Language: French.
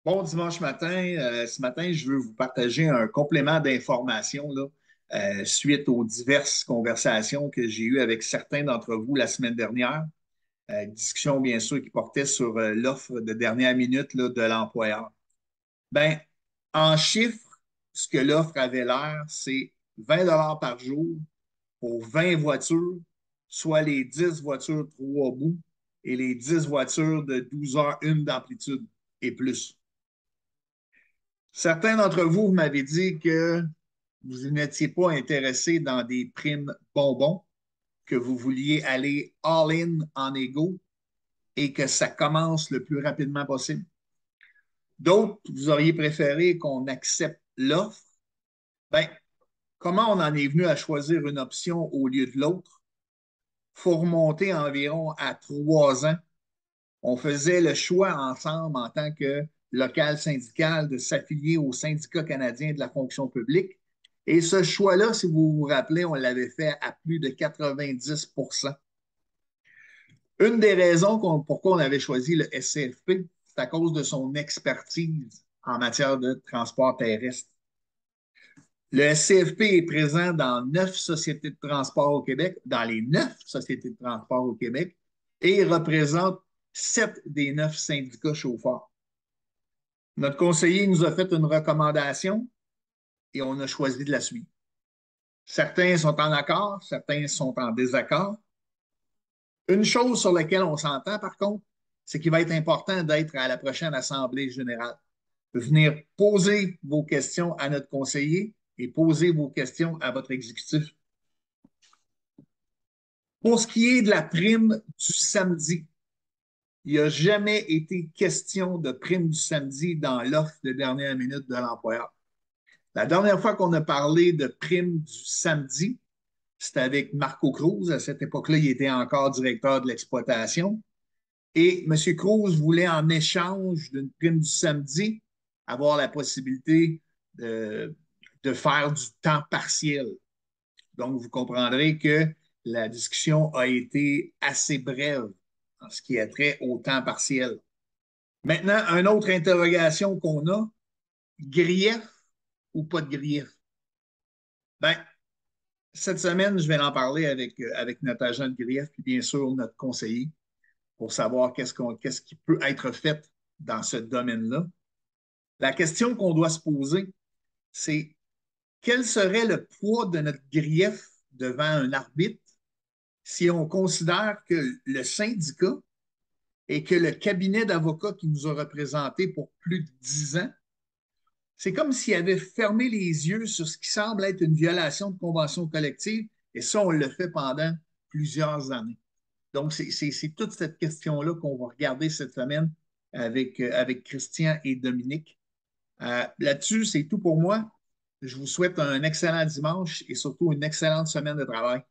Bon dimanche matin. Ce matin, je veux vous partager un complément d'informations là, suite aux diverses conversations que j'ai eues avec certains d'entre vous la semaine dernière. Discussion, bien sûr, qui portait sur l'offre de dernière minute là, de l'employeur. Ben, en chiffres, ce que l'offre avait l'air, c'est 20 $ par jour pour 20 voitures, soit les 10 voitures 3 bouts et les 10 voitures de 12 heures, une d'amplitude et plus. Certains d'entre vous, vous m'avez dit que vous n'étiez pas intéressé dans des primes bonbons, que vous vouliez aller all-in en égo et que ça commence le plus rapidement possible. D'autres, vous auriez préféré qu'on accepte l'offre. Ben, comment on en est venu à choisir une option au lieu de l'autre? Il faut remonter environ à 3 ans. On faisait le choix ensemble en tant que local syndical de s'affilier au syndicat canadien de la fonction publique. Et ce choix-là, si vous vous rappelez, on l'avait fait à plus de 90 %. Une des raisons pourquoi on avait choisi le SCFP, c'est à cause de son expertise en matière de transport terrestre. Le SCFP est présent dans 9 sociétés de transport au Québec, dans les 9 sociétés de transport au Québec, et représente 7 des 9 syndicats chauffeurs. Notre conseiller nous a fait une recommandation et on a choisi de la suivre. Certains sont en accord, certains sont en désaccord. Une chose sur laquelle on s'entend, par contre, c'est qu'il va être important d'être à la prochaine Assemblée générale. De venir poser vos questions à notre conseiller et poser vos questions à votre exécutif. Pour ce qui est de la prime du samedi, il n'y a jamais été question de prime du samedi dans l'offre de dernière minute de l'employeur. La dernière fois qu'on a parlé de prime du samedi, c'était avec Marco Cruz. À cette époque-là, il était encore directeur de l'exploitation. Et M. Cruz voulait, en échange d'une prime du samedi, avoir la possibilité de faire du temps partiel. Donc, vous comprendrez que la discussion a été assez brève en ce qui a trait au temps partiel. Maintenant, une autre interrogation qu'on a, grief ou pas de grief? Ben, cette semaine, je vais en parler avec notre agent de grief, puis bien sûr notre conseiller, pour savoir qu'est-ce qui peut être fait dans ce domaine-là. La question qu'on doit se poser, c'est quel serait le poids de notre grief devant un arbitre si on considère que le syndicat et que le cabinet d'avocats qui nous a représentés pour plus de 10 ans, c'est comme s'il avait fermé les yeux sur ce qui semble être une violation de convention collective, et ça, on le fait pendant plusieurs années. Donc, c'est toute cette question-là qu'on va regarder cette semaine avec Christian et Dominique. Là-dessus, c'est tout pour moi. Je vous souhaite un excellent dimanche et surtout une excellente semaine de travail.